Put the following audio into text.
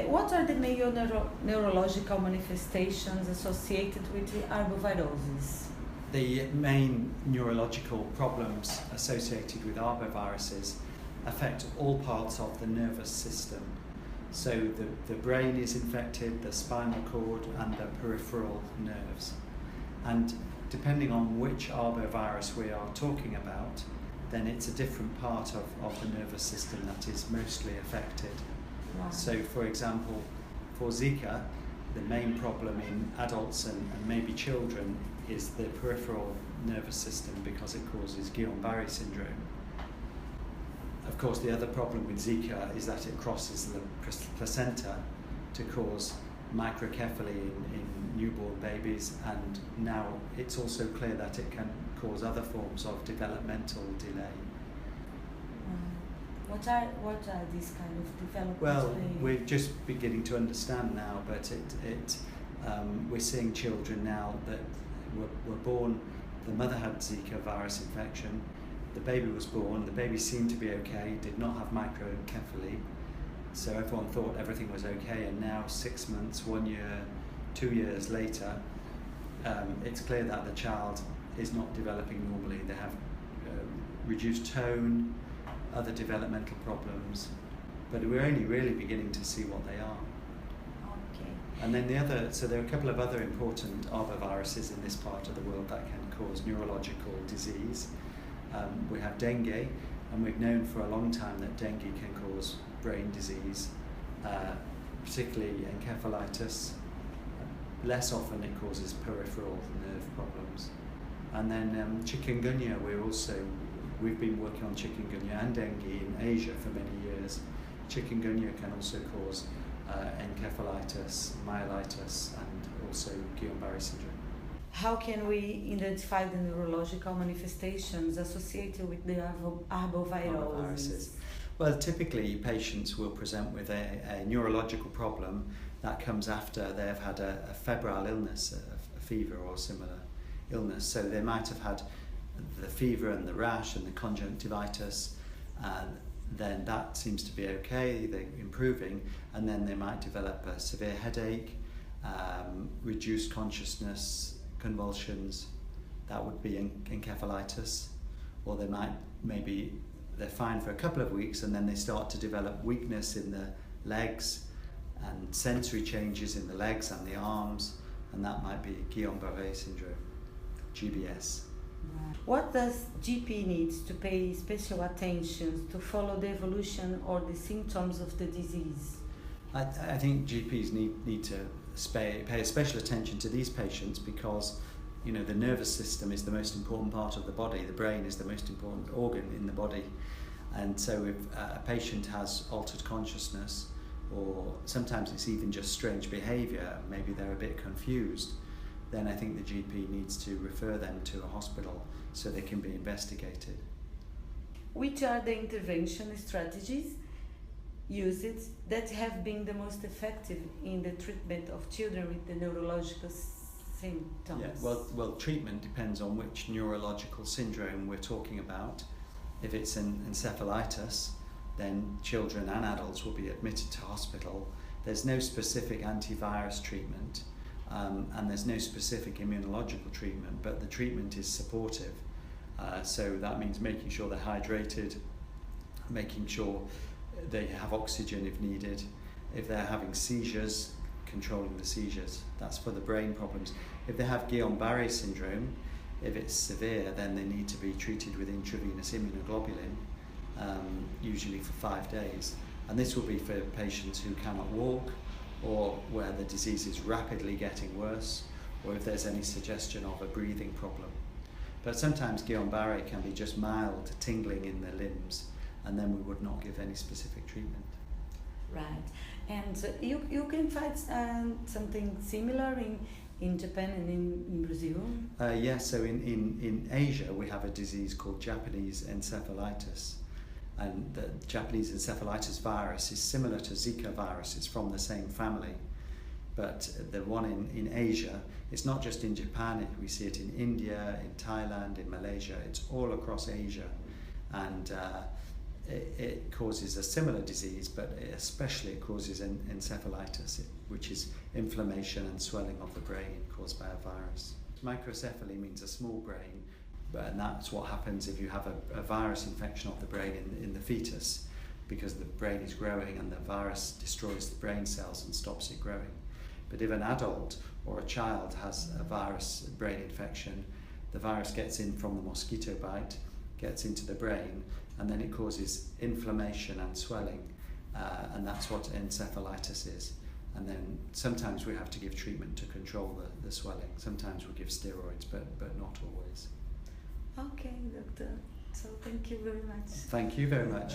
What are the main neurological manifestations associated with arboviroses? The main neurological problems associated with arboviruses affect all parts of the nervous system. So the brain is infected, the spinal cord and the peripheral nerves. And depending on which arbovirus we are talking about, then it's a different part of the nervous system that is mostly affected. Wow. So for example, for Zika, the main problem in adults and maybe children is the peripheral nervous system because it causes Guillain-Barré syndrome. Of course, the other problem with Zika is that it crosses the placenta to cause microcephaly in newborn babies, and now it's also clear that it can cause other forms of developmental delay. What are these kind of developmental Well, delay? we're just beginning to understand now, but we're seeing children now that were born, the mother had Zika virus infection, the baby was born, the baby seemed to be okay, did not have microcephaly, so everyone thought everything was okay, and now 6 months, 1 year, 2 years later, it's clear that the child is not developing normally. They have reduced tone, other developmental problems, but we're only really beginning to see what they are. Okay. And then so there are a couple of other important arboviruses in this part of the world that can cause neurological disease. We have dengue, and we've known for a long time that dengue can cause brain disease, particularly encephalitis. Less often it causes peripheral nerve problems. And then chikungunya, we've been working on chikungunya and dengue in Asia for many years. Chikungunya can also cause encephalitis, myelitis, and also Guillain-Barré syndrome. How can we identify the neurological manifestations associated with the arboviruses? Well, typically patients will present with a neurological problem that comes after they have had a febrile illness, a fever or similar illness. So they might have had the fever and the rash and the conjunctivitis, and then that seems to be okay, they're improving, and then they might develop a severe headache, reduced consciousness, convulsions. That would be encephalitis. Or they might, maybe they're fine for a couple of weeks and then they start to develop weakness in the legs and sensory changes in the legs and the arms, and that might be Guillain-Barré syndrome, GBS. What does GP needs to pay special attention to follow the evolution or the symptoms of the disease? I think GPs need to pay special attention to these patients because, you know, the nervous system is the most important part of the body. The brain is the most important organ in the body, and so if a patient has altered consciousness, or sometimes it's even just strange behaviour, maybe they're a bit confused, then I think the GP needs to refer them to a hospital so they can be investigated. Which are the intervention strategies used that have been the most effective in the treatment of children with the neurological symptoms? Yeah, well, treatment depends on which neurological syndrome we're talking about. If it's an encephalitis, then children and adults will be admitted to hospital. There's no specific antivirus treatment, and there's no specific immunological treatment, but the treatment is supportive. So that means making sure they're hydrated, making sure they have oxygen if needed. If they're having seizures, controlling the seizures. That's for the brain problems. If they have Guillain-Barré syndrome, if it's severe, then they need to be treated with intravenous immunoglobulin, usually for 5 days. And this will be for patients who cannot walk, or where the disease is rapidly getting worse, or if there's any suggestion of a breathing problem. But sometimes Guillain-Barré can be just mild tingling in the limbs, and then we would not give any specific treatment. Right. And you can find something similar in Japan and in Brazil? Yes, so in Asia we have a disease called Japanese encephalitis. And the Japanese encephalitis virus is similar to Zika virus, it's from the same family. But the one in Asia, it's not just in Japan, we see it in India, in Thailand, in Malaysia, it's all across Asia. And it causes a similar disease, but especially it causes encephalitis, which is inflammation and swelling of the brain caused by a virus. Microcephaly means a small brain, and that's what happens if you have a virus infection of the brain in the fetus, because the brain is growing and the virus destroys the brain cells and stops it growing. But if an adult or a child has a virus brain infection, the virus gets in from the mosquito bite, gets into the brain, and then it causes inflammation and swelling, and that's what encephalitis is. And then sometimes we have to give treatment to control the swelling. Sometimes we give steroids, but not always. Okay, doctor. So thank you very much. Thank you very much.